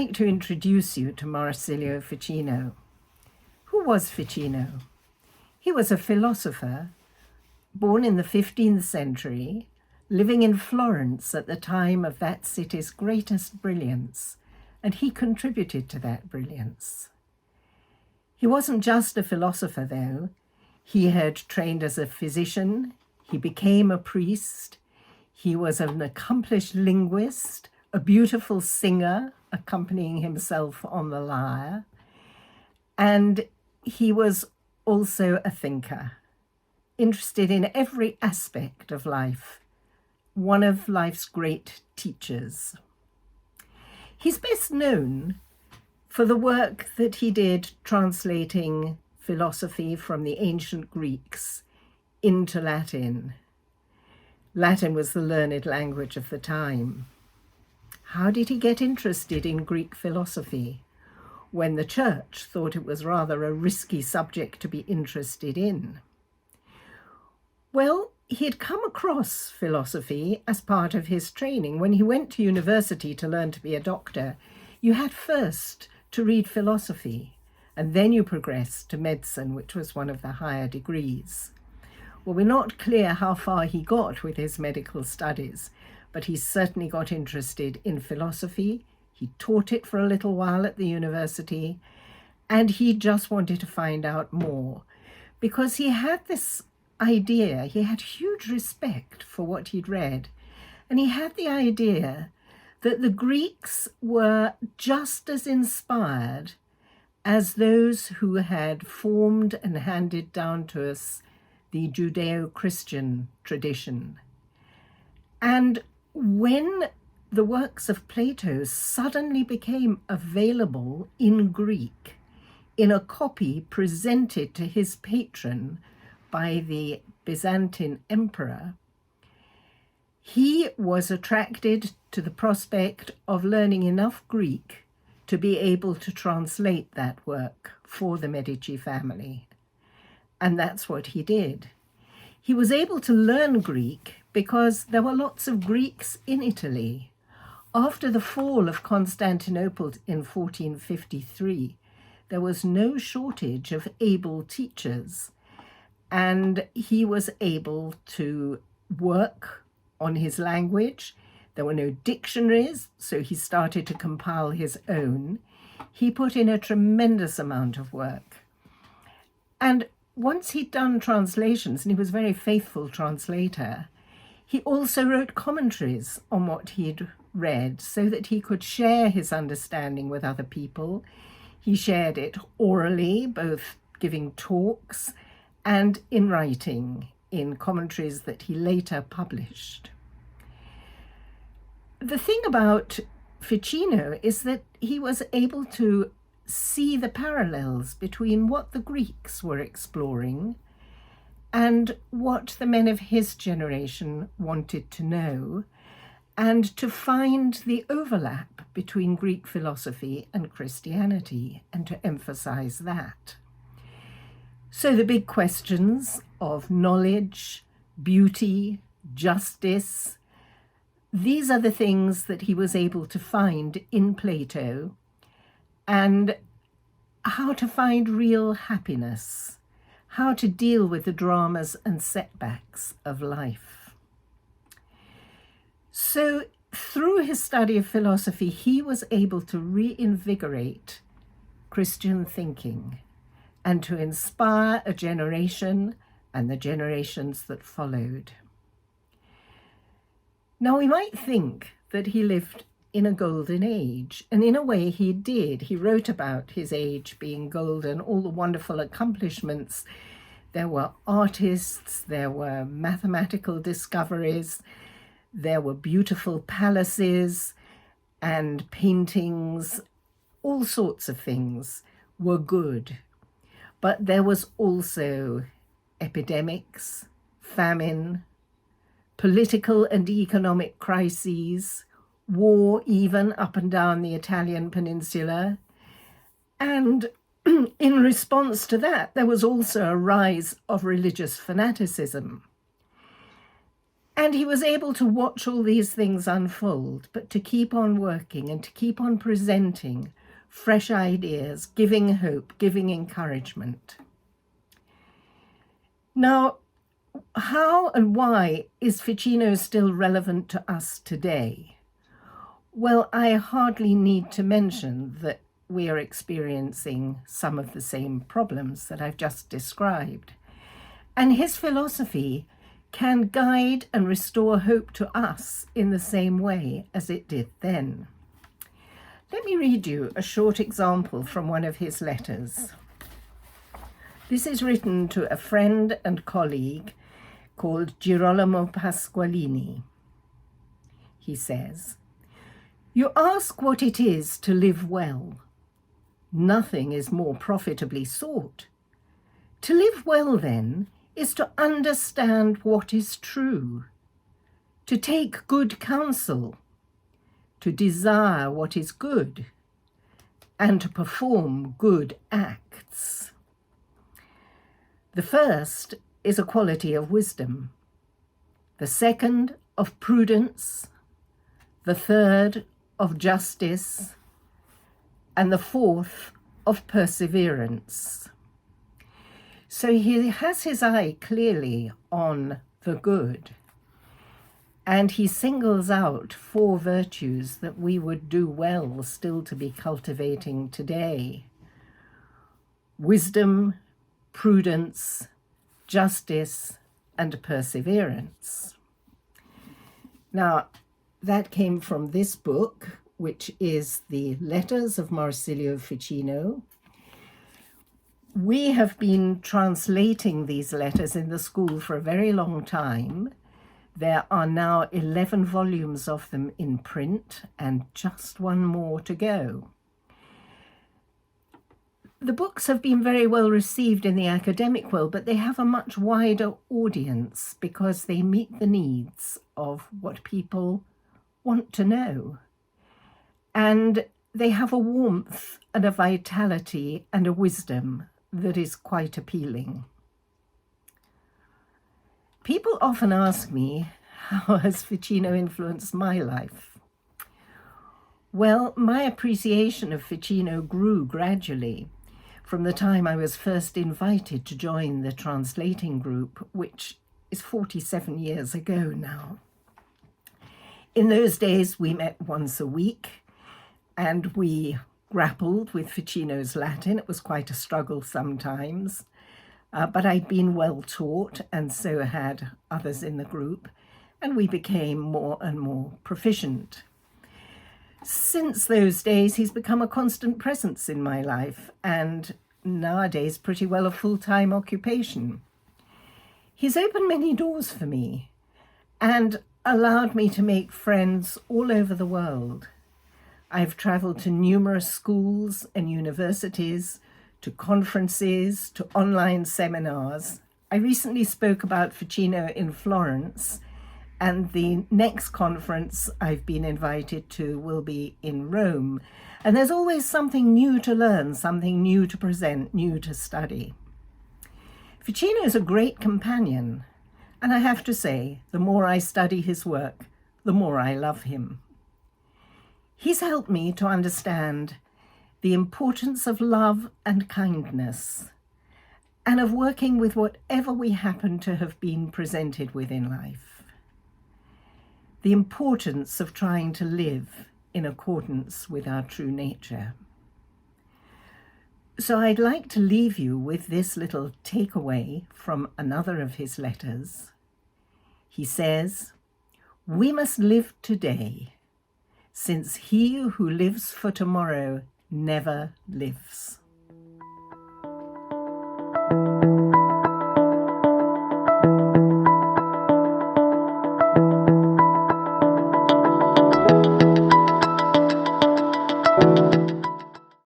like to introduce you to Marsilio Ficino. Who was Ficino? He was a philosopher born in the 15th century, living in Florence at the time of that city's greatest brilliance, and he contributed to that brilliance. He wasn't just a philosopher, though. He had trained as a physician, he became a priest, he was an accomplished linguist, a beautiful singer, accompanying himself on the lyre, and he was also a thinker, interested in every aspect of life, one of life's great teachers. He's best known for the work that he did translating philosophy from the ancient Greeks into Latin. Latin was the learned language of the time. How did he get interested in Greek philosophy when the church thought it was rather a risky subject to be interested in? Well, he had come across philosophy as part of his training. When he went to university to learn to be a doctor, you had first to read philosophy, and then you progressed to medicine, which was one of the higher degrees. Well, we're not clear how far he got with his medical studies, but he certainly got interested in philosophy. He taught it for a little while at the university, and he just wanted to find out more because he had this idea. He had huge respect for what he'd read, and he had the idea that the Greeks were just as inspired as those who had formed and handed down to us the Judeo-Christian tradition. And when the works of Plato suddenly became available in Greek, in a copy presented to his patron by the Byzantine emperor, he was attracted to the prospect of learning enough Greek to be able to translate that work for the Medici family. And that's what he did. He was able to learn Greek because there were lots of Greeks in Italy. After the fall of Constantinople in 1453, there was no shortage of able teachers, and he was able to work on his language. There were no dictionaries, so he started to compile his own. He put in a tremendous amount of work. And once he'd done translations, and he was a very faithful translator, he also wrote commentaries on what he'd read so that he could share his understanding with other people. He shared it orally, both giving talks and in writing, in commentaries that he later published. The thing about Ficino is that he was able to see the parallels between what the Greeks were exploring and what the men of his generation wanted to know, and to find the overlap between Greek philosophy and Christianity, and to emphasize that. So the big questions of knowledge, beauty, justice, these are the things that he was able to find in Plato, and how to find real happiness, how to deal with the dramas and setbacks of life. So through his study of philosophy, he was able to reinvigorate Christian thinking and to inspire a generation and the generations that followed. Now, we might think that he lived in a golden age, and in a way he did. He wrote about his age being golden, all the wonderful accomplishments. There were artists, there were mathematical discoveries, there were beautiful palaces and paintings, all sorts of things were good. But there was also epidemics, famine, political and economic crises, war even up and down the Italian peninsula. And in response to that, there was also a rise of religious fanaticism. And he was able to watch all these things unfold, but to keep on working and to keep on presenting fresh ideas, giving hope, giving encouragement. Now, how and why is Ficino still relevant to us today? Well, I hardly need to mention that we are experiencing some of the same problems that I've just described. And his philosophy can guide and restore hope to us in the same way as it did then. Let me read you a short example from one of his letters. This is written to a friend and colleague called Girolamo Pasqualini. He says, "You ask what it is to live well. Nothing is more profitably sought. To live well, then, is to understand what is true, to take good counsel, to desire what is good, and to perform good acts. The first is a quality of wisdom, the second of prudence, the third of justice, and the fourth of perseverance." So he has his eye clearly on the good, and he singles out 4 virtues that we would do well still to be cultivating today: wisdom, prudence, justice, and perseverance. Now, that came from this book, which is the Letters of Marsilio Ficino. We have been translating these letters in the school for a very long time. There are now 11 volumes of them in print and just one more to go. The books have been very well received in the academic world, but they have a much wider audience because they meet the needs of what people want to know. And they have a warmth and a vitality and a wisdom that is quite appealing. People often ask me, how has Ficino influenced my life? Well, my appreciation of Ficino grew gradually from the time I was first invited to join the translating group, which is 47 years ago now. In those days, we met once a week and we grappled with Ficino's Latin. It was quite a struggle sometimes, but I'd been well taught, and so had others in the group, and we became more and more proficient. Since those days, he's become a constant presence in my life, and nowadays pretty well a full-time occupation. He's opened many doors for me and allowed me to make friends all over the world. I've travelled to numerous schools and universities, to conferences, to online seminars. I recently spoke about Ficino in Florence, and the next conference I've been invited to will be in Rome. And there's always something new to learn, something new to present, new to study. Ficino is a great companion, and I have to say, the more I study his work, the more I love him. He's helped me to understand the importance of love and kindness, and of working with whatever we happen to have been presented with in life. The importance of trying to live in accordance with our true nature. So I'd like to leave you with this little takeaway from another of his letters. He says, "We must live today, since he who lives for tomorrow never lives."